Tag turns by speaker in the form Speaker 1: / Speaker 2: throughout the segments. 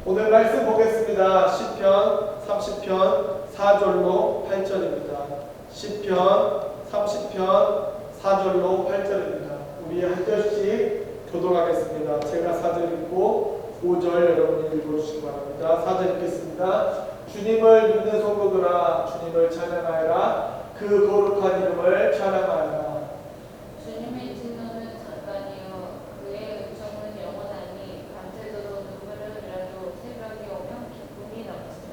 Speaker 1: 오늘 말씀 보겠습니다. 시편 30편 4절로 8절입니다. 시편 30편 4절로 8절입니다. 우리 한 절씩 교독하겠습니다. 제가 4절 읽고 5절 여러분이 읽어주시기 바랍니다. 4절 읽겠습니다. 주님을 믿는 성도들아, 주님을 찬양하여라. 그 거룩한 이름을 찬양하여라.
Speaker 2: 주님의 진노는 잠깐이요 그의 은총은 영원하니 밤새도록 눈물을 흘려도 새벽이 오면 기쁨이 넘친다.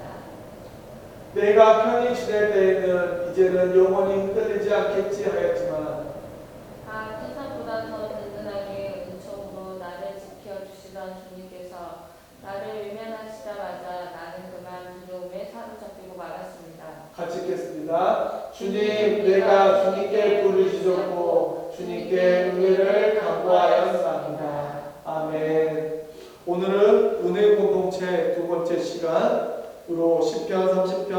Speaker 1: 내가 편히 지낼 때에는 이제는 영원히 흔들리지 않겠지 하였지만
Speaker 2: 천사보다 더 든든하게 은총으로 나를 지켜주시던 주님께서 나를 외면하시자마자 나는 그만 두려움에 사로잡히고 말았습니다.
Speaker 1: 같이 읽겠습니다. 주님, 내가 주님께 부르짖었고 주님께 은혜를 간구하였습니다. 아멘. 오늘은 은혜 공동체 두 번째 시간으로 시편 30편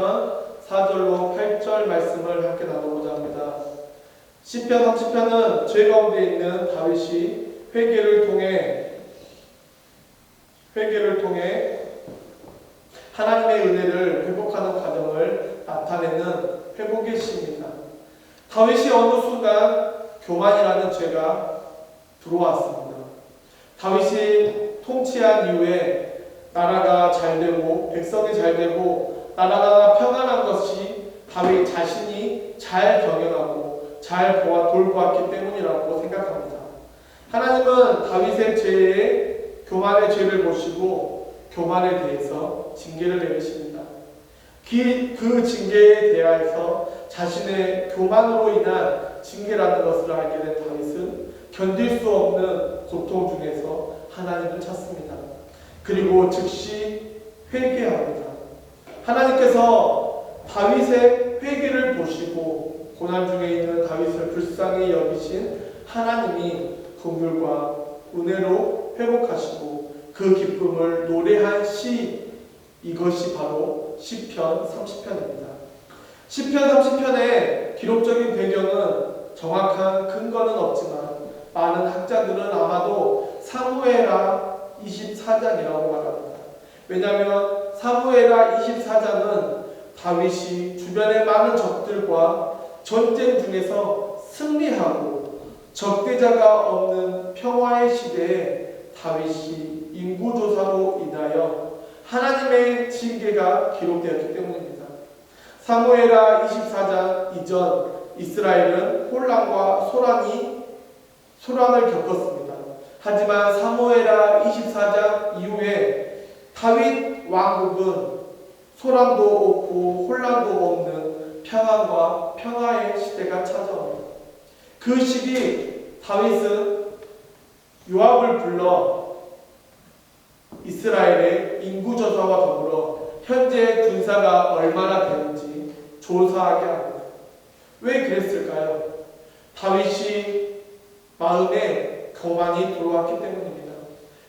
Speaker 1: 4절로 8절 말씀을 함께 나누고자 합니다. 시편 30편은 죄 가운데 있는 다윗이 회개를 통해 하나님의 은혜를 회복하는 과정을 나타내는 회복의 시입니다. 다윗이 어느 순간 교만이라는 죄가 들어왔습니다. 다윗이 통치한 이후에 나라가 잘되고 백성이 잘되고 나라가 평안한 것이 다윗 자신이 잘 경영하고 잘 돌보았기 때문이라고 생각합니다. 하나님은 다윗의 교만의 죄를 보시고 교만에 대해서 징계를 내리십니다. 그 징계에 대하여서 자신의 교만으로 인한 징계라는 것을 알게 된 다윗은 견딜 수 없는 고통 중에서 하나님을 찾습니다. 그리고 즉시 회개합니다. 하나님께서 다윗의 회개를 보시고 고난 중에 있는 다윗을 불쌍히 여기신 하나님이 긍휼과 은혜로 회복하시고 그 기쁨을 노래한 시, 이것이 바로 시편 30편입니다. 시편 30편의 기록적인 배경은 정확한 근거는 없지만 많은 학자들은 아마도 사무엘하 24장이라고 말합니다. 왜냐하면 사무엘하 24장은 다윗이 주변의 많은 적들과 전쟁 중에서 승리하고 적대자가 없는 평화의 시대에 다윗이 인구조사로 인하여 하나님의 징계가 기록되었기 때문입니다. 사무엘하 24장 이전 이스라엘은 혼란과 소란을 겪었습니다. 하지만 사무엘하 24장 이후에 다윗 왕국은 소란도 없고 혼란도 없는 평안과 평화의 시대가 찾아옵니다. 그 시기 다윗은 요압을 불러 이스라엘의 인구조사와 더불어 현재 군사가 얼마나 되는지 조사하게 합니다. 왜 그랬을까요? 다윗이 마음에 교만이 들어왔기 때문입니다.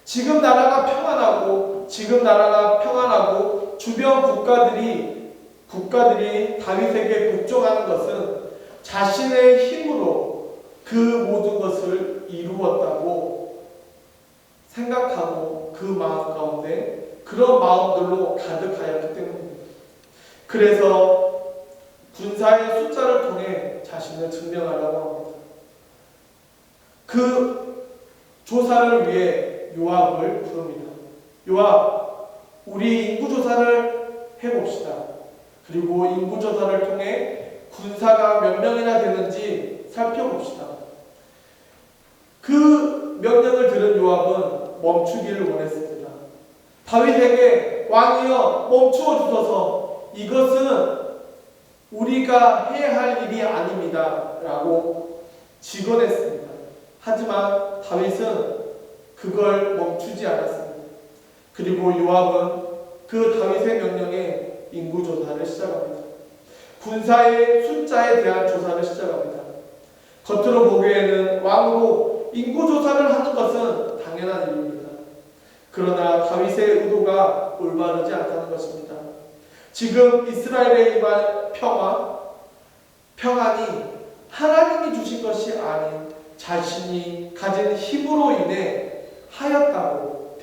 Speaker 1: 지금 나라가 평안하고 주변 국가들이 다윗에게 복종하는 것은 자신의 힘으로 그 모든 것을 이루었다고 생각하고 그 마음 가운데 그런 마음들로 가득하였기 때문입니다. 그래서 군사의 숫자를 통해 자신을 증명하려고 합니다. 그 조사를 위해 요압을 부릅니다. 요압, 우리 인구조사를 해봅시다. 그리고 인구조사를 통해 군사가 몇 명이나 되는지 살펴봅시다. 그 명령을 들은 요압은 멈추기를 원했습니다. 다윗에게 왕이여 멈추어 주소서, 이것은 우리가 해야 할 일이 아닙니다 라고 직언했습니다. 하지만 다윗은 그걸 멈추지 않았습니다. 그리고 요압은 그 다윗의 명령에 인구조사를 시작합니다. 군사의 숫자에 대한 조사를 시작합니다. 겉으로 보기에는 왕으로 인구조사를 하는 것은 당연한 일입니다. 그러나 다윗의 의도가 올바르지 않다는 것입니다. 지금 이스라엘에 임한 평안이 하나님이 주신 것이 아닌 자신이 가진 힘으로 인해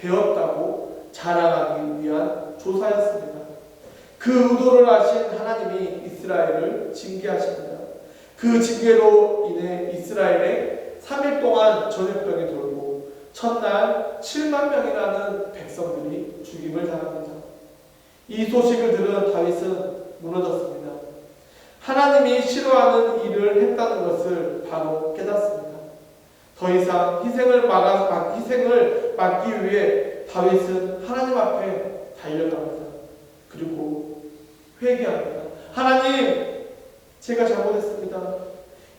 Speaker 1: 되었다고 자랑하기 위한 조사였습니다. 그 의도를 아신 하나님이 이스라엘을 징계하십니다. 그 징계로 인해 이스라엘에 3일 동안 전염병이 돌고 첫날 7만 명이라는 백성들이 죽임을 당합니다. 이 소식을 들은 다윗은 무너졌습니다. 하나님이 싫어하는 일을 했다는 것을 바로 깨닫습니다. 더 이상 희생을 막기 위해 다윗은 하나님 앞에 달려갑니다. 그리고 회개합니다. 하나님, 제가 잘못했습니다.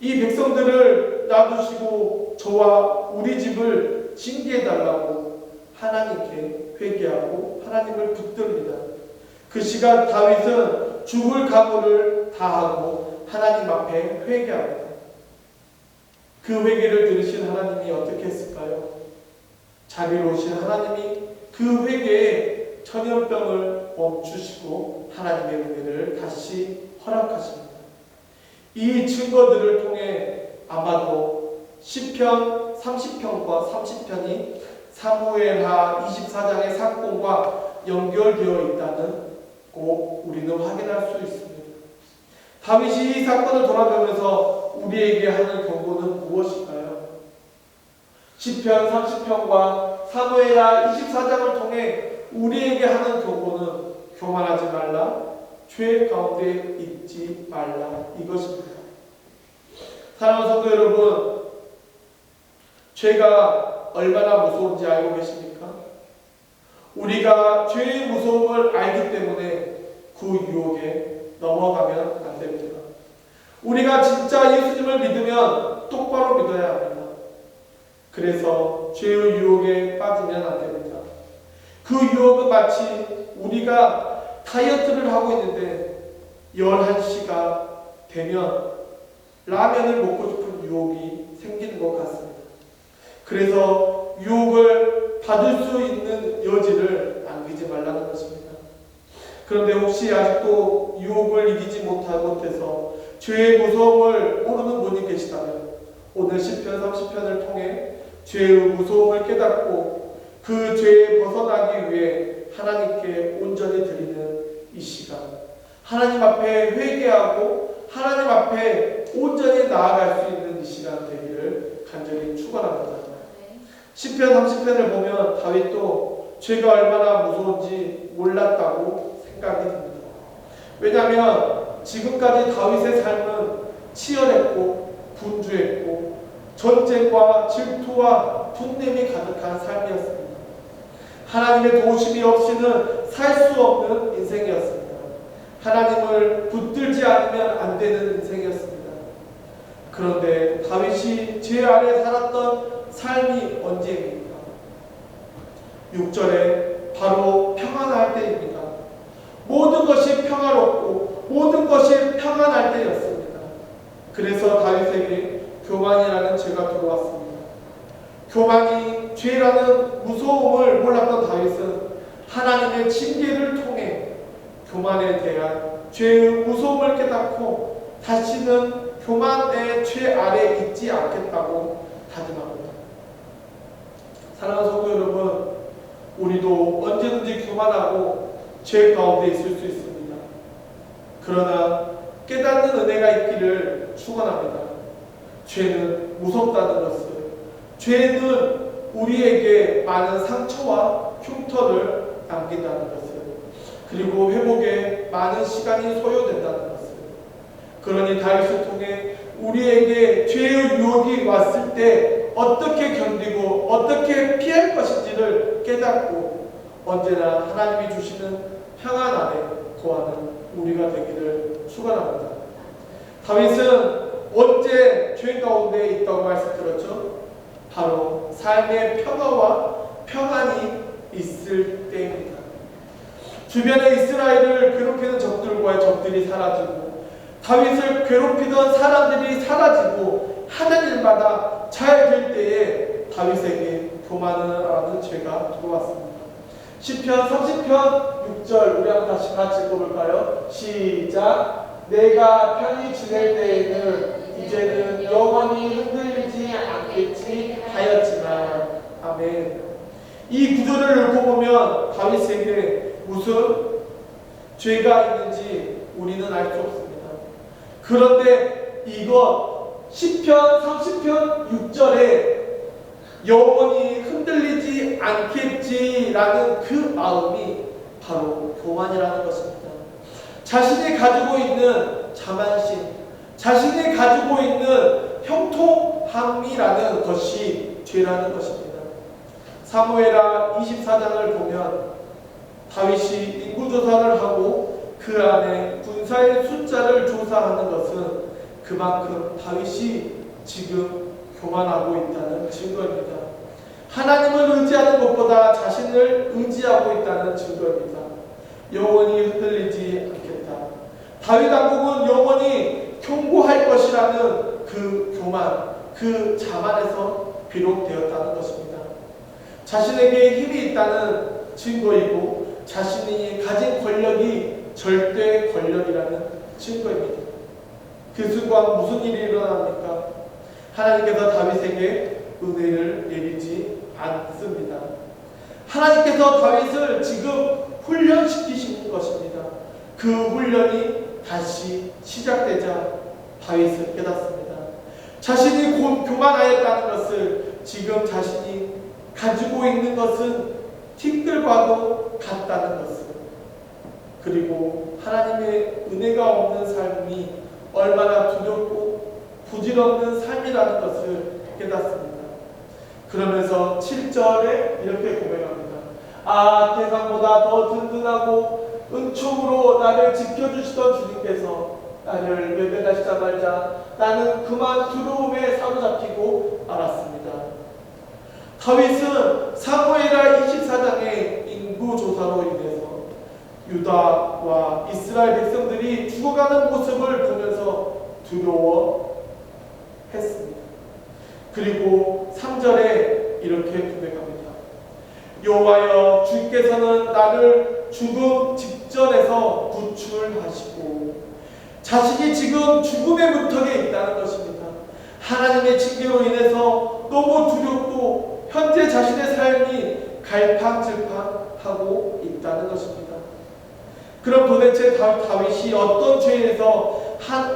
Speaker 1: 이 백성들을 놔두시고 저와 우리 집을 징계해달라고 하나님께 회개하고 하나님을 붙듭니다. 그 시간 다윗은 죽을 각오를 다하고 하나님 앞에 회개합니다. 그 회개를 들으신 하나님이 어떻게 했을까요? 자비로우신 하나님이 그 회개에 전염병을 멈추시고 하나님의 은혜를 다시 허락하십니다. 이 증거들을 통해 아마도 시편 30편과 30편이 사무엘하 24장의 사건과 연결되어 있다는 꼭 우리는 확인할 수 있습니다. 다윗이 이 사건을 돌아보면서 우리에게 하는 경고는 무엇일까요? 시편 30편과 사무엘하 24장을 통해 우리에게 하는 경고는 교만하지 말라, 죄 가운데 있지 말라, 이것입니다. 사랑하는 성도 여러분, 죄가 얼마나 무서운지 알고 계십니까? 우리가 죄의 무서움을 알기 때문에 그 유혹에 넘어가면 안 됩니다. 우리가 진짜 예수님을 믿으면 똑바로 믿어야 합니다. 그래서 죄의 유혹에 빠지면 안 됩니다. 그 유혹은 마치 우리가 다이어트를 하고 있는데 11시가 되면 라면을 먹고 싶은 유혹이 생기는 것 같습니다. 그래서 유혹을 받을 수 있는 여지를 남기지 말라는 것입니다. 그런데 혹시 아직도 유혹을 이기지 못해서 죄의 무서움을 모르는 분이 계시다면 오늘 시편 30편을 통해 죄의 무서움을 깨닫고 그 죄에 벗어나기 위해 하나님께 온전히 드리는 이 시간, 하나님 앞에 회개하고 하나님 앞에 온전히 나아갈 수 있는 이 시간 되기를 간절히 축원합니다. 시편 30편을 보면 다윗도 죄가 얼마나 무서운지 몰랐다고 생각이 듭니다. 왜냐하면 지금까지 다윗의 삶은 치열했고 분주했고 전쟁과 질투와 분냄이 가득한 삶이었습니다. 하나님의 도우심이 없이는 살 수 없는 인생이었습니다. 하나님을 붙들지 않으면 안 되는 인생이었습니다. 그런데 다윗이 죄 아래 살았던 삶이 언제입니까? 6절에 바로 평안할 때입니다. 모든 것이 평화롭고 모든 것이 평안할 때였습니다. 그래서 다윗에게 교만이라는 죄가 들어왔습니다. 교만이 죄라는 무서움을 몰랐던 다윗은 하나님의 징계를 통해 교만에 대한 죄의 무서움을 깨닫고 다시는 교만의 죄 아래 있지 않겠다고 다짐합니다. 사랑하는 성도 여러분, 우리도 언제든지 교만하고 죄 가운데 있을 수 있습니다. 그러나 깨닫는 은혜가 있기를 축원합니다. 죄는 무섭다는 것을, 죄는 우리에게 많은 상처와 흉터를 남긴다는 것을, 그리고 회복에 많은 시간이 소요된다는 것을, 그러니 다윗을 통해 우리에게 죄의 유혹이 왔을 때 어떻게 견디고 어떻게 피할 것인지를 깨닫고 언제나 하나님이 주시는 평안 아래 거하는 우리가 되기를 축원합니다. 다윗은 언제 죄 가운데 있다고 말씀드렸죠? 바로 삶의 평화와 평안이 있을 때입니다. 주변에 이스라엘을 괴롭히는 적들과의 적들이 사라지고 다윗을 괴롭히던 사람들이 사라지고 하는 일마다 잘 될 때에 다윗에게 교만이라는 죄가 들어왔습니다. 시편 30편 6절 우리 한번 다시 같이 읽어볼까요? 시작. 내가 편히 지낼 때에는 이제는 영원히 흔들리지 않겠지 하였지만. 아멘. 이 구절을 읽고 보면 다윗에게 무슨 죄가 있는지 우리는 알 수 없습니다. 그런데 이것 시편 30편 6절에 영원히 흔들리지 않겠지라는 그 마음이 바로 교만이라는 것입니다. 자신이 가지고 있는 자만심, 자신이 가지고 있는 형통함이라는 것이 죄라는 것입니다. 사무엘하 24장을 보면 다윗이 인구조사를 하고 그 안에 군사의 숫자를 조사하는 것은 그만큼 다윗이 지금 교만하고 있다는 증거입니다. 하나님을 의지하는 것보다 자신을 의지하고 있다는 증거입니다. 영원히 흔들리지 않겠다. 다윗 왕국은 영원히 경고할 것이라는 그 교만, 그 자만에서 비롯되었다는 것입니다. 자신에게 힘이 있다는 증거이고 자신이 가진 권력이 절대 권력이라는 증거입니다. 그 순간 무슨 일이 일어납니까? 하나님께서 다윗에게 은혜를 내리지 않습니다. 하나님께서 다윗을 지금 훈련시키시는 것입니다. 그 훈련이 다시 시작되자 다윗은 깨닫습니다. 자신이 교만하였다는 것을 지금 자신이 가지고 있는 것은 티끌과도 같다는 것을, 그리고 하나님의 은혜가 없는 삶이 얼마나 두렵고 부질없는 삶이라는 것을 깨닫습니다. 그러면서 7절에 이렇게 고백합니다. 아, 세상보다 더 든든하고 은총으로 나를 지켜주시던 주님께서 나를 외면하시자마자 나는 그만 두려움에 사로잡히고 말았습니다. 다윗은 사무엘하 24장의 인구조사로 인해서 유다와 이스라엘 백성들이 죽어가는 모습을 보면서 두려워했습니다. 그리고 3절에 이렇게 고백합니다. 여호와여, 주께서는 나를 죽음 직전에서 구출하시고 자신이 지금 죽음의 문턱에 있다는 것입니다. 하나님의 징계로 인해서 너무 두렵고 현재 자신의 삶이 갈팡질팡하고 있다는 것입니다. 그럼 도대체 다윗이 어떤 죄에서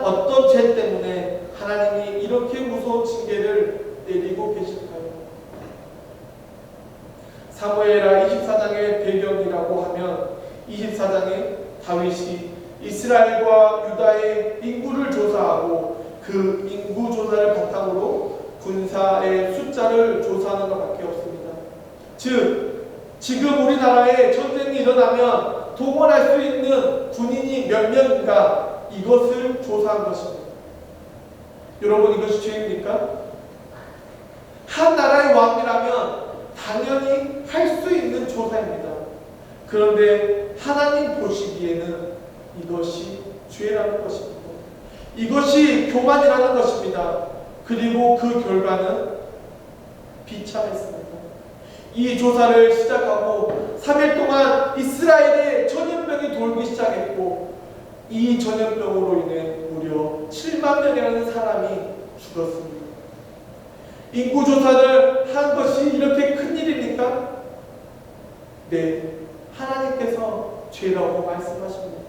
Speaker 1: 어떤 죄 때문에 하나님이 이렇게 무서운 징계를 내리고 계실까요? 사무엘하 24장의 배경이라고 하면 24장에 다윗이 이스라엘과 유다의 인구를 조사하고 그 인구 조사를 바탕으로 군사의 숫자를 조사하는 것밖에 없습니다. 즉, 지금 우리나라에 전쟁이 일어나면 동원할 수 있는 군인이 몇 명인가, 이것을 조사한 것입니다. 여러분, 이것이 죄입니까? 한 나라의 왕이라면 당연히 할 수 있는 조사입니다. 그런데 하나님 보시기에는 이것이 죄라는 것입니다. 이것이 교만이라는 것입니다. 그리고 그 결과는 비참했습니다. 이 조사를 시작하고 3일 동안 이스라엘에 전염병이 돌기 시작했고 이 전염병으로 인해 무려 7만 명이라는 사람이 죽었습니다. 인구조사를 한 것이 이렇게 큰 일입니까? 네, 하나님께서 죄라고 말씀하십니다.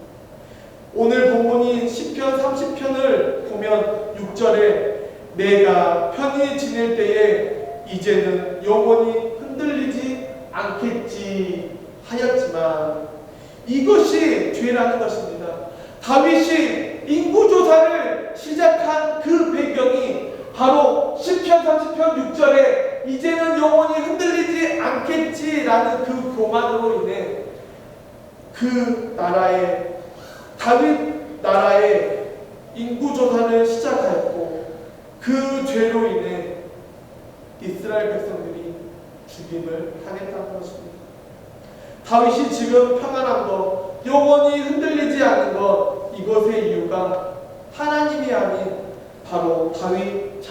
Speaker 1: 오늘 본문인 시편 30편을 보면 6절에 내가 편히 지낼 때에 이제는 영원히 흔들리지 않겠지 하였지만 이것이 죄라는 것입니다. 다윗이 인구조사를 시작한 그 배경이 바로 시편 30편 6절에 이제는 영원히 흔들리지 않겠지라는 그 교만으로 인해 그 나라의 다윗 나라의 인구조사를 시작하였고 그 죄로 인해 이스라엘 백성들이 죽임을 당했다는 것입니다. 다윗이 지금 평안한 것, 영원히 흔들리지 않는 것, 이것의 이유가 하나님이 아닌 바로 다윗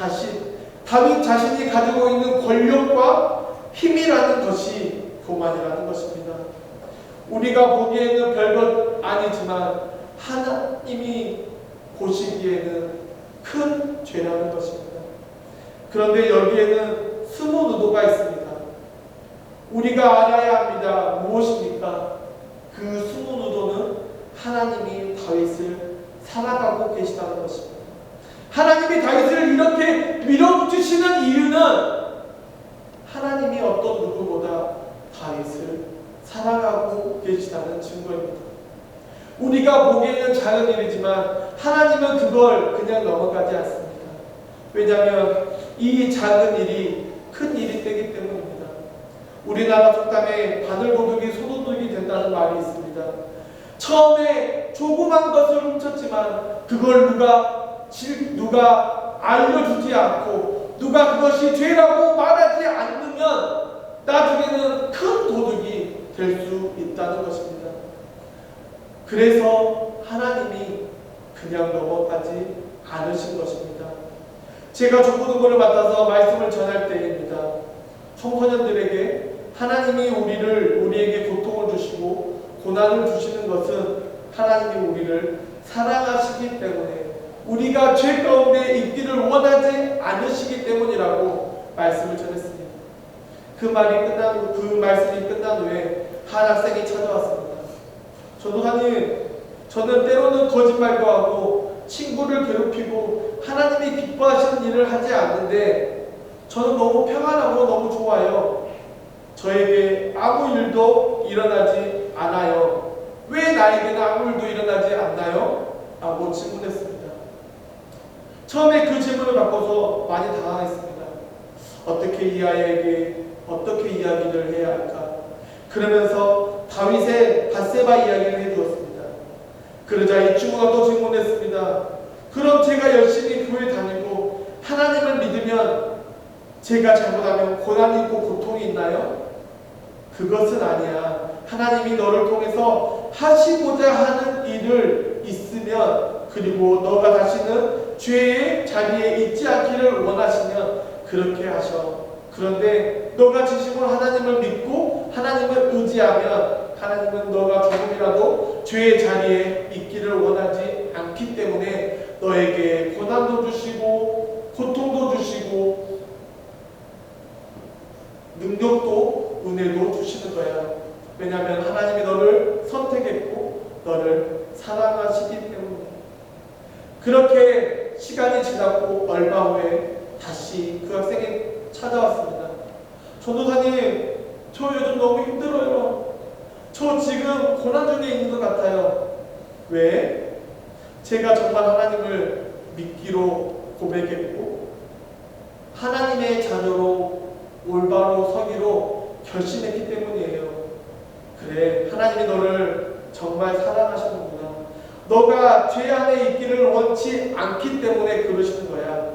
Speaker 1: 자신이 가지고 있는 권력과 힘이라는 것이 교만이라는 것입니다. 우리가 보기에는 별것 아니지만 하나님이 보시기에는 큰 죄라는 것입니다. 그런데 여기에는 숨은 의도가 있습니다. 우리가 알아야 합니다. 무엇입니까? 그 숨은 의도는 하나님이 다윗을 사랑하고 계시다는 것입니다. 하나님이 다윗을 이렇게 밀어붙이시는 이유는 하나님이 어떤 누구보다 다윗을 사랑하고 계시다는 증거입니다. 우리가 보기에는 작은 일이지만 하나님은 그걸 그냥 넘어가지 않습니다. 왜냐하면 이 작은 일이 큰 일이 되기 때문입니다. 우리나라 속담에 바늘도둑이 소도둑이 된다는 말이 있습니다. 처음에 조그만 것을 훔쳤지만 그걸 누가 알려주지 않고 누가 그것이 죄라고 말하지 않으면 나중에는 큰 도둑이 될 수 있다는 것입니다. 그래서 하나님이 그냥 넘어가지 않으신 것입니다. 제가 족보등본을 맡아서 말씀을 전할 때입니다. 청소년들에게 하나님이 우리에게 고통을 주시고 고난을 주시는 것은 하나님이 우리를 사랑하시기 때문에 우리가 죄 가운데 있기를 원하지 않으시기 때문이라고 말씀을 전했습니다. 그 말씀이 끝난 후에 한 학생이 찾아왔습니다. 전도사님, 저는 때로는 거짓말도 하고 친구를 괴롭히고 하나님이 기뻐하시는 일을 하지 않는데 저는 너무 평안하고 너무 좋아요. 저에게 아무 일도 일어나지 않아요. 왜 나에게는 아무 일도 일어나지 않나요? 라고 질문했습니다. 처음에 그 질문을 받고서 많이 당황했습니다. 어떻게 이 아이에게 어떻게 이야기를 해야 할까? 그러면서 다윗의 밧세바 이야기를 해주었습니다. 그러자 이 친구가 또 질문했습니다. 그럼 제가 열심히 교회 다니고 하나님을 믿으면 제가 잘못하면 고난이 있고 고통이 있나요? 그것은 아니야. 하나님이 너를 통해서 하시고자 하는 일을 있으면 그리고 너가 다시는 죄의 자리에 있지 않기를 원하시면 그렇게 하셔. 그런데 너가 진심으로 하나님을 믿고 하나님을 의지하면 하나님은 너가 조금이라도 죄의 자리에 있기를 원하지 않기 때문에 너에게 고난도 주시고 고통도 주시고 능력도 은혜도 주시는 거야. 왜냐하면 하나님이 너를 선택했고 너를 사랑하시기 때문에. 그렇게 시간이 지났고 얼마 후에 다시 그 학생이 찾아왔습니다. 전도사님, 저 요즘 너무 힘들어요. 저 지금 고난 중에 있는 것 같아요. 왜? 제가 정말 하나님을 믿기로 고백했고 하나님의 자녀로 올바로 서기로 결심했기 때문이에요. 그래, 하나님이 너를 정말 사랑하시는구나. 너가 죄 안에 있기를 원치 않기 때문에 그러시는 거야.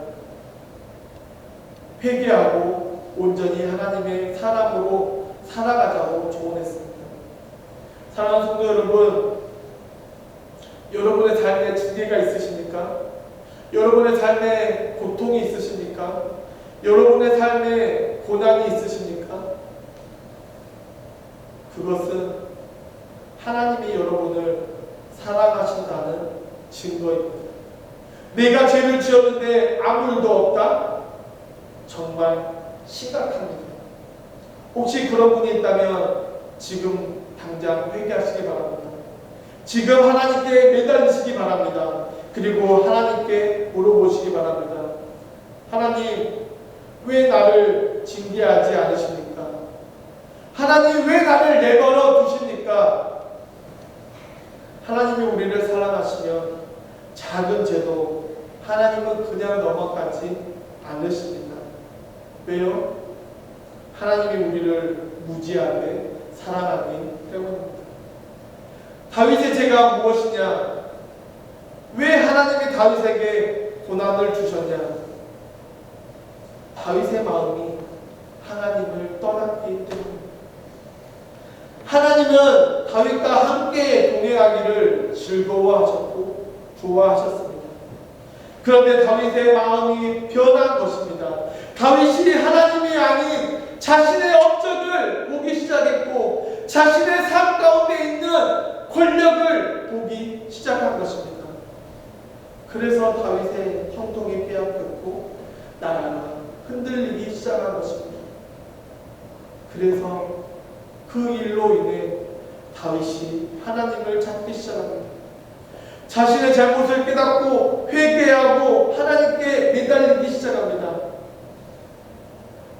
Speaker 1: 회개하고 온전히 하나님의 사람으로 살아가자고 조언했습니다. 사랑하는 성도 여러분, 여러분의 삶에 징계가 있으십니까? 여러분의 삶에 고통이 있으십니까? 여러분의 삶에 고난이 있으십니까? 그것은 하나님이 여러분을 사랑하신다는 증거입니다. 내가 죄를 지었는데 아무 일도 없다? 정말 심각합니다. 혹시 그런 분이 있다면 지금 당장 회개하시기 바랍니다. 지금 하나님께 매달리시기 바랍니다. 그리고 하나님께 물어보시기 바랍니다. 하나님, 왜 나를 징계하지 않으십니까? 하나님, 왜 나를 내버려 두십니까? 하나님이 우리를 사랑하시면 작은 죄도 하나님은 그냥 넘어가지 않으십니다. 왜요? 하나님이 우리를 무지하게 사랑하기 때문입니다. 다윗의 죄가 무엇이냐? 왜 하나님이 다윗에게 고난을 주셨냐? 다윗의 마음이 하나님을 떠났기 때문입니다. 하나님은 다윗과 함께 동행하기를 즐거워하셨고 좋아하셨습니다. 그런데 다윗의 마음이 변한 것입니다. 다윗이 하나님이 아닌 자신의 업적을 보기 시작했고 자신의 삶 가운데 있는 권력을 보기 시작한 것입니다. 그래서 다윗의 형통이 빼앗겼고 나라가 흔들리기 시작한 것입니다. 그래서 그 일로 인해 다윗이 하나님을 찾기 시작합니다. 자신의 잘못을 깨닫고 회개하고 하나님께 매달리기 시작합니다.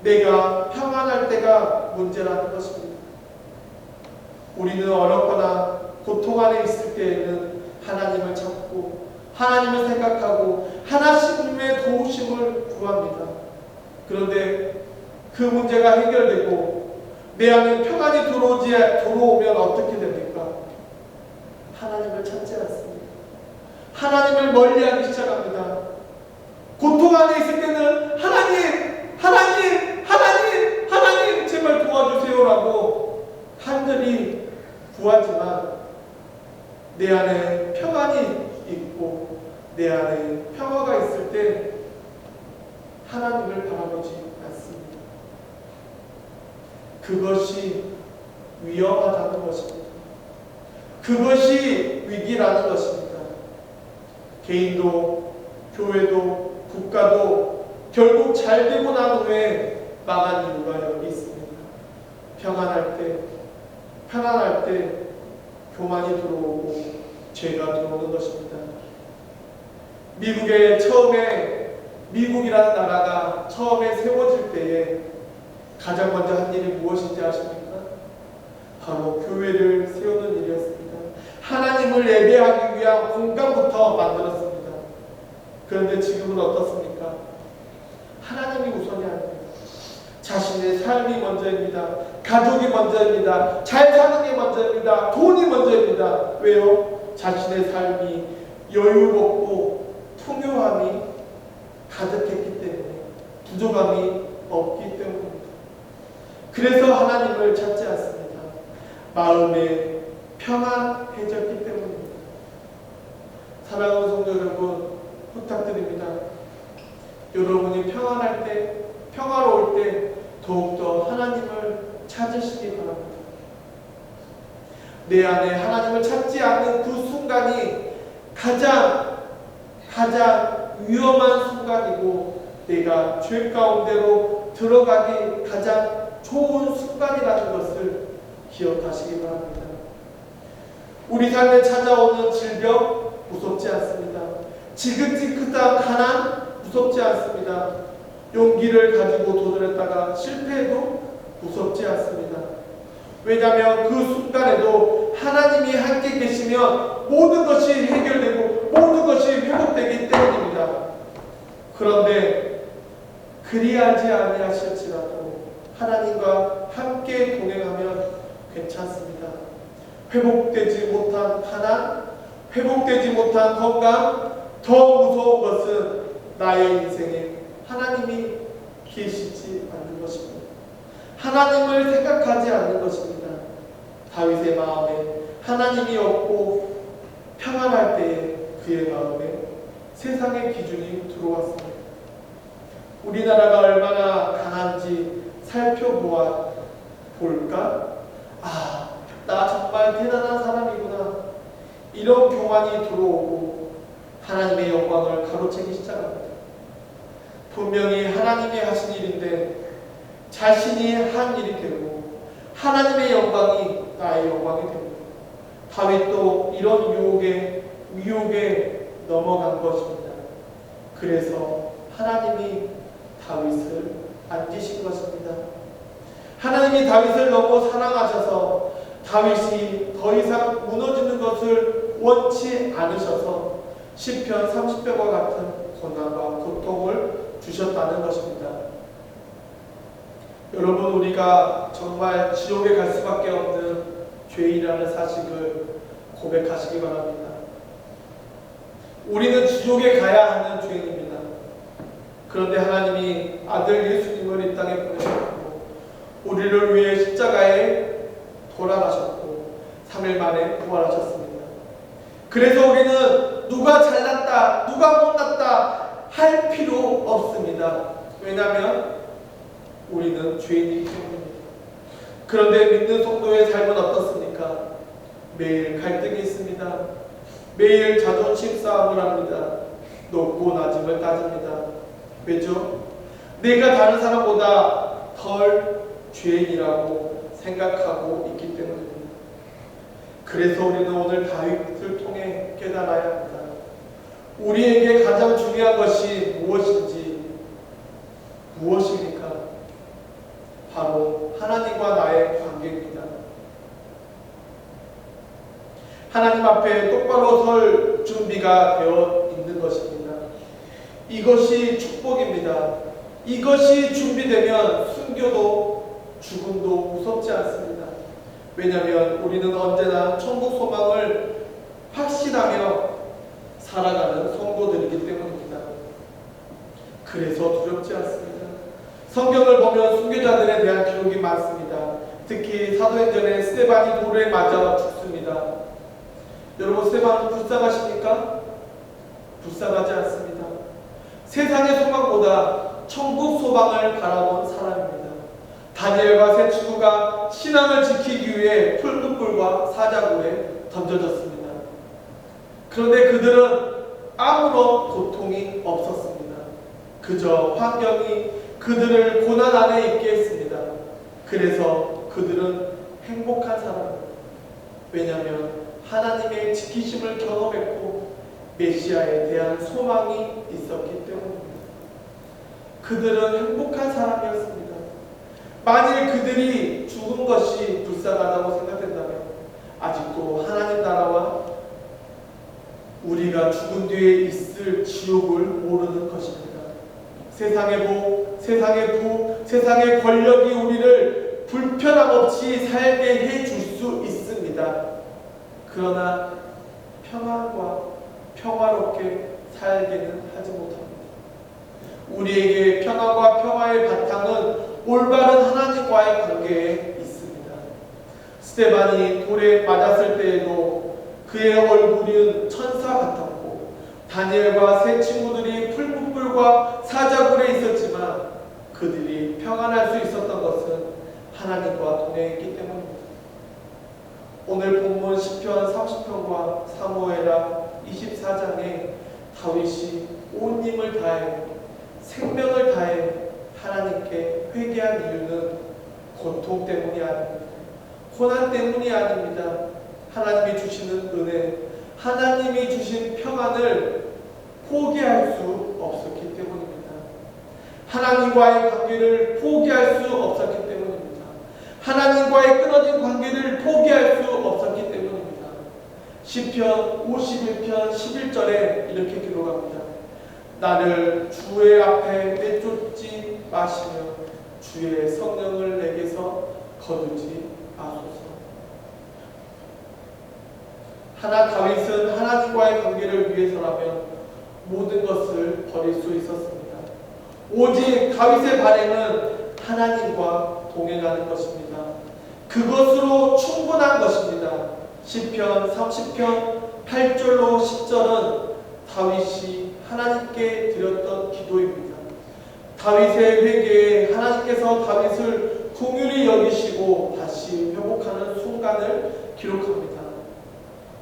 Speaker 1: 내가 평안할 때가 문제라는 것입니다. 우리는 어렵거나 고통 안에 있을 때에는 하나님을 찾고 하나님을 생각하고 하나님의 도우심을 구합니다. 그런데 그 문제가 해결되고 내 안에 평안이 들어오면 어떻게 됩니까? 하나님을 찾지 않습니다. 하나님을 멀리하기 시작합니다. 고통 안에 있을 때는 하나님 제발 도와주세요라고 간절히 구하지만 내 안에 평안이 있고 내 안에 평화가 있을 때 하나님을 바라보지 않습니다. 그것이 위험하다는 것입니다. 그것이 위기라는 것입니다. 개인도 교회도 국가도 결국 잘 되고 난 후에 망한 이유가 여기 있습니다. 편안할 때 교만이 들어오고 죄가 들어오는 것입니다. 미국이라는 나라가 처음에 세워질 때에 가장 먼저 한 일이 무엇인지 아십니까? 바로 교회를 세우는 일이었습니다. 하나님을 예배하기 위한 공간부터 만들었습니다. 그런데 지금은 어떻습니까? 하나님이 우선이 아닙니다. 자신의 삶이 먼저입니다. 가족이 먼저입니다. 잘 사는 게 먼저입니다. 돈이 먼저입니다. 왜요? 자신의 삶이 여유롭고 풍요함이 가득했기 때문에, 부족함이 없기 때문입니다. 그래서 하나님을 찾지 않습니다. 마음에 평안해졌기 때문입니다. 사랑하는 성도 여러분, 부탁드립니다. 여러분이 평화로울 때 더욱더 하나님을 찾으시기 바랍니다. 내 안에 하나님을 찾지 않는 그 순간이 가장 위험한 순간이고 내가 죄 가운데로 들어가기 가장 좋은 순간이라는 것을 기억하시기 바랍니다. 우리 삶에 찾아오는 질병 무섭지 않습니다. 지긋지긋한 가난 무섭지 않습니다. 용기를 가지고 도전했다가 실패해도 무섭지 않습니다. 왜냐하면 그 순간에도 하나님이 함께 계시면 모든 것이 해결되고 모든 것이 회복되기 때문입니다. 그런데 그리하지 아니하실지라도 하나님과 함께 동행하면 괜찮습니다. 회복되지 못한 가난, 회복되지 못한 건강, 더 무서운 것은 나의 인생에 하나님이 계시지 않는 것입니다. 하나님을 생각하지 않는 것입니다. 다윗의 마음에 하나님이 없고 평안할 때에 그의 마음에 세상의 기준이 들어왔습니다. 우리나라가 얼마나 강한지 살펴볼까? 나 정말 대단한 사람이구나. 이런 교만이 들어오고 하나님의 영광을 가로채기 시작합니다. 분명히 하나님이 하신 일인데 자신이 한 일이 되고 하나님의 영광이 나의 영광이 됩니다. 다윗도 이런 위혹에 넘어간 것입니다. 그래서 하나님이 다윗을 앉으신 것입니다. 하나님이 다윗을 너무 사랑하셔서 다윗이 더 이상 무너지는 것을 원치 않으셔서 시편 30편과 같은 고난과 고통을 주셨다는 것입니다. 여러분, 우리가 정말 지옥에 갈 수밖에 없는 죄인이라는 사실을 고백하시기 바랍니다. 우리는 지옥에 가야 하는 죄인입니다. 그런데 하나님이 아들 예수님을 이 땅에 보내셨고 우리를 위해 십자가에 돌아가셨고 3일 만에 부활하셨습니다. 그래서 우리는 누가 잘났다, 누가 못났다 할 필요 없습니다. 왜냐하면 우리는 죄인이기 때문입니다. 그런데 믿는 성도의 삶은 어떻습니까? 매일 갈등이 있습니다. 매일 자존심 싸움을 합니다. 높고 낮음을 따집니다. 왜죠? 내가 다른 사람보다 덜 죄인이라고 생각하고 있기 때문입니다. 그래서 우리는 오늘 다윗을 통해 깨달아야 합니다. 우리에게 가장 중요한 것이 무엇입니까? 바로 하나님과 나의 관계입니다. 하나님 앞에 똑바로 설 준비가 되어 있는 것입니다. 이것이 축복입니다. 이것이 준비되면 순교도 죽음도 무섭지 않습니다. 왜냐하면 우리는 언제나 천국 소망을 확신하며 살아가는 성도들이기 때문입니다. 그래서 두렵지 않습니다. 성경을 보면 순교자들에 대한 기록이 많습니다. 특히 사도행전에 스데반이 돌에 맞아 죽습니다. 여러분, 스데반은 불쌍하십니까? 불쌍하지 않습니다. 세상의 소망보다 천국 소망을 바라본 사람입니다. 다니엘과 세 친구가 신앙을 지키기 위해 풀무불과 사자굴에 던져졌습니다. 그런데 그들은 아무런 고통이 없었습니다. 그저 환경이 그들을 고난 안에 있게 했습니다. 그래서 그들은 행복한 사람입니다. 왜냐하면 하나님의 지키심을 경험했고 메시아에 대한 소망이 있었기 때문입니다. 그들은 행복한 사람이었습니다. 만일 그들이 죽은 것이 불쌍하다고 생각된다면 아직도 하나님 나라와 우리가 죽은 뒤에 있을 지옥을 모르는 것입니다. 세상의 복, 세상의 부, 세상의 권력이 우리를 불편함 없이 살게 해줄 수 있습니다. 그러나 평안과 평화롭게 살게는 하지 못합니다. 우리에게 평안과 평화의 바탕은 올바른 하나님과의 관계에 있습니다. 스데반이 돌에 맞았을 때에도 그의 얼굴은 천사 같았고 다니엘과 세 친구들이 풀무불과 사자굴에 있었지만 그들이 평안할 수 있었던 것은 하나님과 동행했기 때문입니다. 오늘 본문 시편 30편과 사무엘하 24장에 다윗이 온 힘을 다해 생명을 다해 하나님께 회개한 이유는 고통 때문이 아닙니다. 고난 때문이 아닙니다. 하나님이 주시는 은혜, 하나님이 주신 평안을 포기할 수 없었기 때문입니다. 하나님과의 관계를 포기할 수 없었기 때문입니다. 하나님과의 끊어진 관계를 포기할 수 없었기 때문입니다. 시편 51편 11절에 이렇게 기록합니다. 나를 주의 앞에 내쫓지 마시며 주의 성령을 내게서 거두지 마소서. 다윗은 하나님과의 관계를 위해서라면 모든 것을 버릴 수 있었습니다. 오직 다윗의 바람은 하나님과 동행하는 것입니다. 그것으로 충분한 것입니다. 시편 30편 8절로 10절은 다윗이 하나님께 드렸던 기도입니다. 다윗의 회개에 하나님께서 다윗을 긍휼히 여기시고 다시 회복하는 순간을 기록합니다.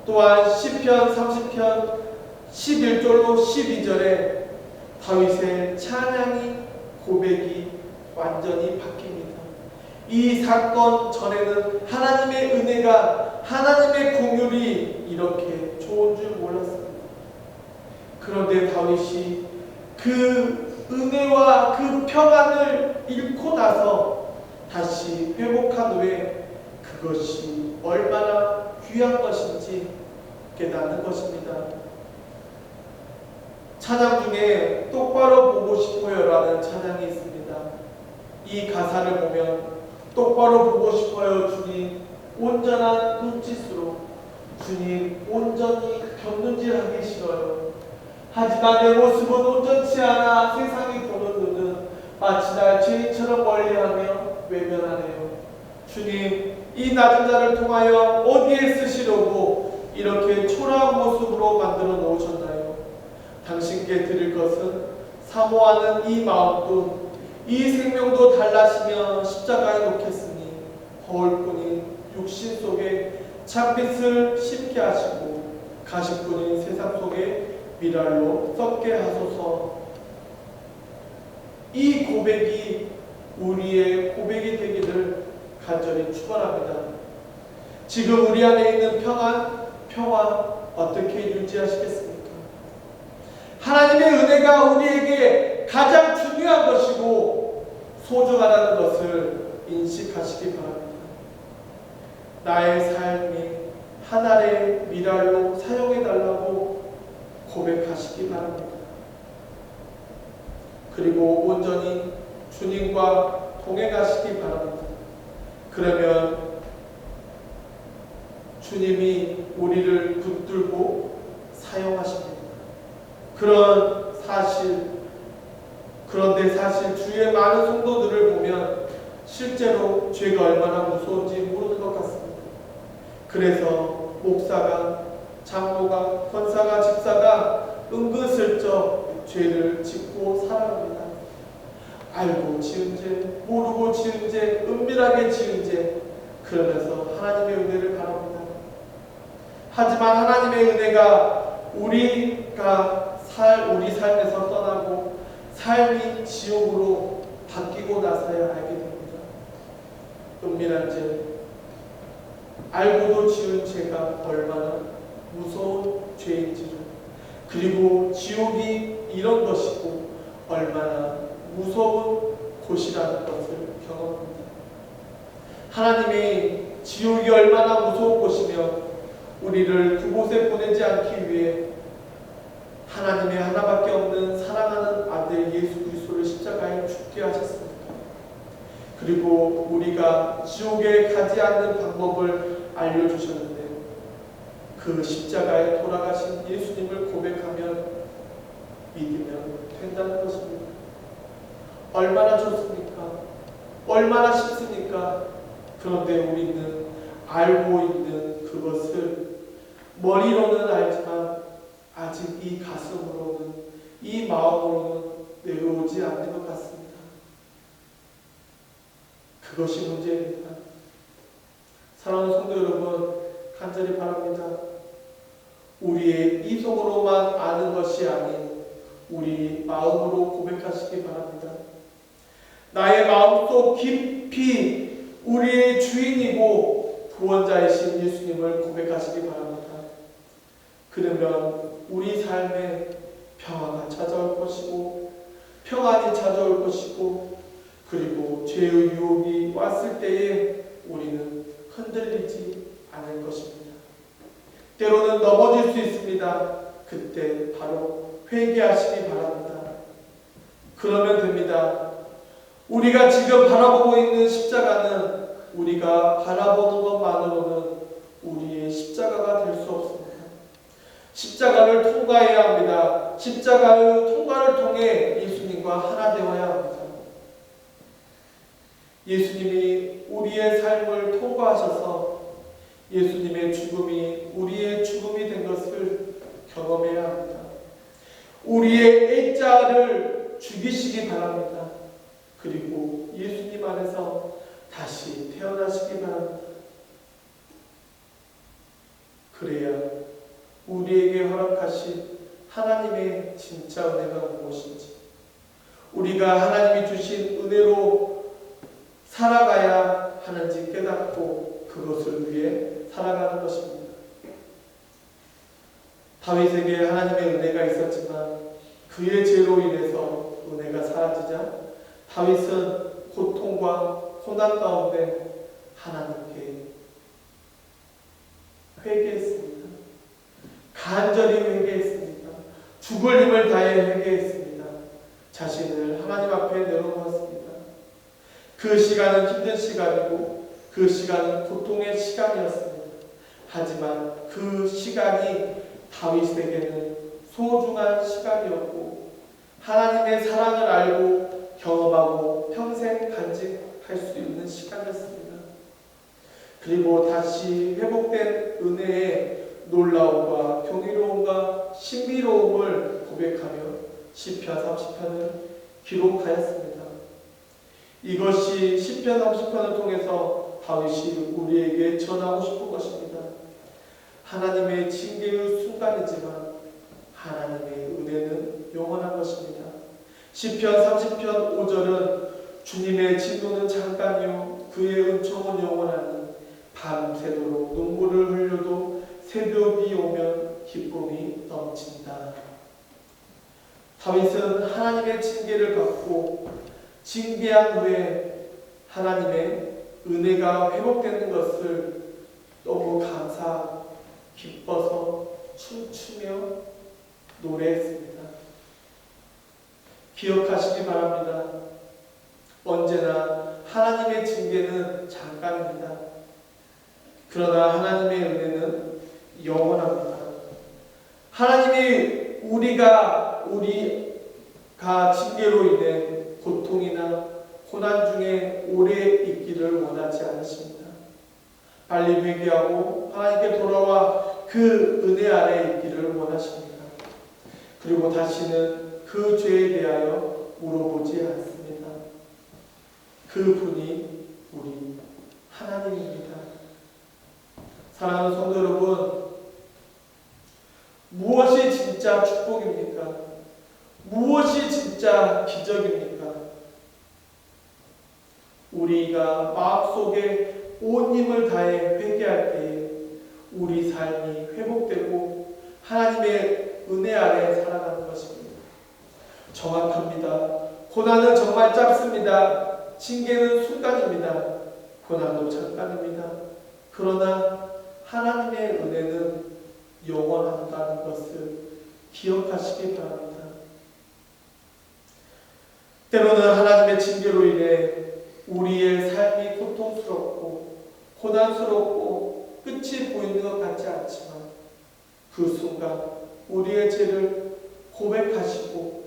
Speaker 1: 또한 시편 30편 11절로 12절에 다윗의 찬양이 고백이 완전히 바뀝니다. 이 사건 전에는 하나님의 은혜가 하나님의 긍휼이 이렇게 좋은 줄 몰랐습니다. 그런데 다윗이 그 은혜와 그 평안을 잃고 나서 다시 회복한 후에 그것이 얼마나 귀한 것인지 깨닫는 것입니다. 찬양 중에 똑바로 보고 싶어요 라는 찬양이 있습니다. 이 가사를 보면 똑바로 보고 싶어요 주님, 온전한 눈짓으로 주님 온전히 곁눈질하기 싫어요. 하지만 내 모습은 온전치 않아 세상이 보는 눈은 마치 날 죄인처럼 멀리하며 외면하네요. 주님, 이 낮은 자를 통하여 어디에 쓰시려고 이렇게 초라한 모습으로 만들어 놓으셨나요? 당신께 드릴 것은 사모하는 이 마음도 이 생명도 달라시며 십자가에 놓겠으니 거울뿐인 육신 속에 창빛을 심게 하시고 가시뿐인 세상 속에 미랄로 썩게 하소서. 이 고백이 우리의 고백이 되기를 간절히 축원합니다. 지금 우리 안에 있는 평화 어떻게 유지하시겠습니까? 하나님의 은혜가 우리에게 가장 중요한 것이고 소중하다는 것을 인식하시기 바랍니다. 나의 삶이 하나의 미랄로 사용해달라고 고백하시기 바랍니다. 그리고 온전히 주님과 동행하시기 바랍니다. 그러면 주님이 우리를 붙들고 사용하십니다. 그런데 사실 주위의 많은 성도들을 보면 실제로 죄가 얼마나 무서운지 모르는 것 같습니다. 그래서 목사가, 장로가, 권사가, 집사가 은근슬쩍 죄를 짓고 살아갑니다. 알고 지은 죄, 모르고 지은 죄, 은밀하게 지은 죄, 그러면서 하나님의 은혜를 바랍니다. 하지만 하나님의 은혜가 우리 삶에서 떠나고 삶이 지옥으로 바뀌고 나서야 알게 됩니다. 은밀한 죄, 알고도 지은 죄가 얼마나 무서운 죄인지를, 그리고 지옥이 이런 것이고 얼마나 무서운 곳이라는 것을 경험합니다. 하나님이 지옥이 얼마나 무서운 곳이며 우리를 그곳에 보내지 않기 위해 하나님의 하나밖에 없는 사랑하는 아들 예수 그리스도를 십자가에 죽게 하셨습니다. 그리고 우리가 지옥에 가지 않는 방법을 알려주셨는데 그 십자가에 돌아가신 예수님을 고백하면 믿으면 된다는 것입니다. 얼마나 좋습니까? 얼마나 쉽습니까? 그런데 우리는 알고 있는 그것을 머리로는 알지만 아직 이 가슴으로는, 이 마음으로는 내려오지 않는 것 같습니다. 그것이 문제입니다. 사랑하는 성도 여러분, 간절히 바랍니다. 우리의 이성으로만 아는 것이 아닌 우리 마음으로 고백하시기 바랍니다. 나의 마음속 깊이 우리의 주인이고 구원자이신 예수님을 고백하시기 바랍니다. 그러면 우리 삶에 평화가 찾아올 것이고 평안이 찾아올 것이고 그리고 죄의 유혹이 왔을 때에 우리는 흔들리지 않을 것입니다. 때로는 넘어질 수 있습니다. 그때 바로 회개하시기 바랍니다. 그러면 됩니다. 우리가 지금 바라보고 있는 십자가는 우리가 바라보는 것만으로는 우리의 십자가가 될 수 없습니다. 십자가를 통과해야 합니다. 십자가의 통과를 통해 예수님과 하나 되어야 합니다. 예수님이 우리의 삶을 통과하셔서 예수님의 죽음이 우리의 죽음이 된 것을 경험해야 합니다. 우리의 애자를 죽이시기 바랍니다. 그리고 예수님 안에서 다시 태어나시기 바랍니다. 그래야 우리에게 허락하신 하나님의 진짜 은혜가 무엇인지, 우리가 하나님이 주신 은혜로 살아가야 하는지 깨닫고 그것을 위해 살아가는 것입니다. 다윗에게 하나님의 은혜가 있었지만 그의 죄로 인해서 은혜가 사라지자 다윗은 고통과 고난 가운데 하나님께 회개했습니다. 간절히 회개했습니다. 죽을 힘을 다해 회개했습니다. 자신을 하나님 앞에 내려놓았습니다. 그 시간은 힘든 시간이고 그 시간은 고통의 시간이었습니다. 하지만 그 시간이 다윗에게는 소중한 시간이었고 하나님의 사랑을 알고 경험하고 평생 간직할 수 있는 시간이었습니다. 그리고 다시 회복된 은혜의 놀라움과 경이로움과 신비로움을 고백하며 시편 30편을 기록하였습니다. 이것이 시편 30편을 통해서 다윗이 우리에게 전하고 싶은 것입니다. 하나님의 징계의 순간이지만 하나님의 은혜는 영원한 것입니다. 시편 30편 5절은 주님의 진노는 잠깐이요 그의 은총은 영원하니 밤새도록 눈물을 흘려도 새벽이 오면 기쁨이 넘친다. 다윗은 하나님의 징계를 받고 징계한 후에 하나님의 은혜가 회복되는 것을 너무 기뻐서 춤추며 노래했습니다. 기억하시기 바랍니다. 언제나 하나님의 징계는 잠깐입니다. 그러나 하나님의 은혜는 영원합니다. 하나님이 우리가 징계로 인해 고통이나 고난 중에 오래 있기를 원하지 않으십니다. 빨리 회개하고 하나님께 돌아와 그 은혜 아래 있기를 원하십니다. 그리고 다시는 그 죄에 대하여 물어보지 않습니다. 그 분이 우리 하나님입니다. 사랑하는 성도 여러분, 무엇이 진짜 축복입니까? 무엇이 진짜 기적입니까? 우리가 마음속에 온 힘을 다해 회개할 때에 우리 삶이 회복되고 하나님의 은혜 아래 살아가는 것입니다. 정확합니다. 고난은 정말 짧습니다. 징계는 순간입니다. 고난도 잠깐입니다. 그러나 하나님의 은혜는 영원하다는 것을 기억하시기 바랍니다. 때로는 하나님의 징계로 인해 우리의 삶이 고통스럽고 고난스럽고 끝이 보이는 것 같지 않지만 그 순간 우리의 죄를 고백하시고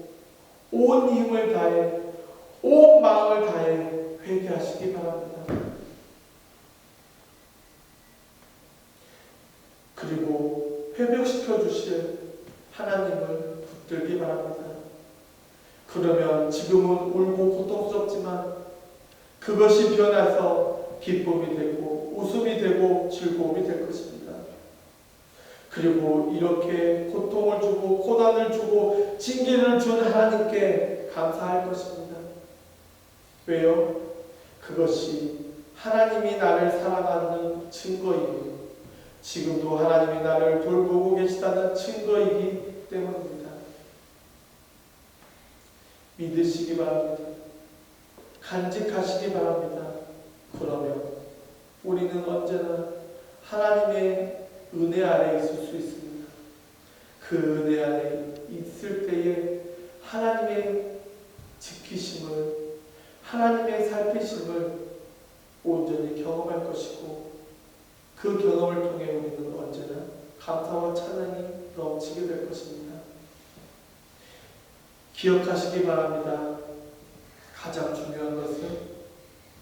Speaker 1: 온 힘을 다해 온 마음을 다해 회개하시기 바랍니다. 그리고 회복시켜 주실 하나님을 붙들기 바랍니다. 그러면 지금은 울고 고통스럽지만 그것이 변해서 기쁨이 되고 웃음이 되고 즐거움이 될 것입니다. 그리고 이렇게 고통을 주고 고난을 주고 징계를 준 하나님께 감사할 것입니다. 왜요? 그것이 하나님이 나를 사랑하는 증거이고 지금도 하나님이 나를 돌보고 계시다는 증거이기 때문입니다. 믿으시기 바랍니다. 간직하시기 바랍니다. 그러면 우리는 언제나 하나님의 은혜 아래 있을 수 있습니다. 그 은혜 아래 있을 때에 하나님의 지키심을, 하나님의 살피심을 온전히 경험할 것이고 그 경험을 통해 우리는 언제나 감사와 찬양이 넘치게 될 것입니다. 기억하시기 바랍니다. 가장 중요한 것은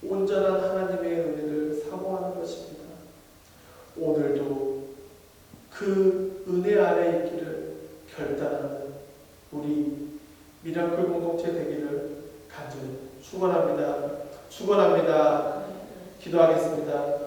Speaker 1: 온전한 하나님의 은혜를 사모하는 것입니다. 오늘도 그 은혜 아래 있기를 결단하는 우리 미라클 공동체 되기를 간절히 축원합니다. 기도하겠습니다.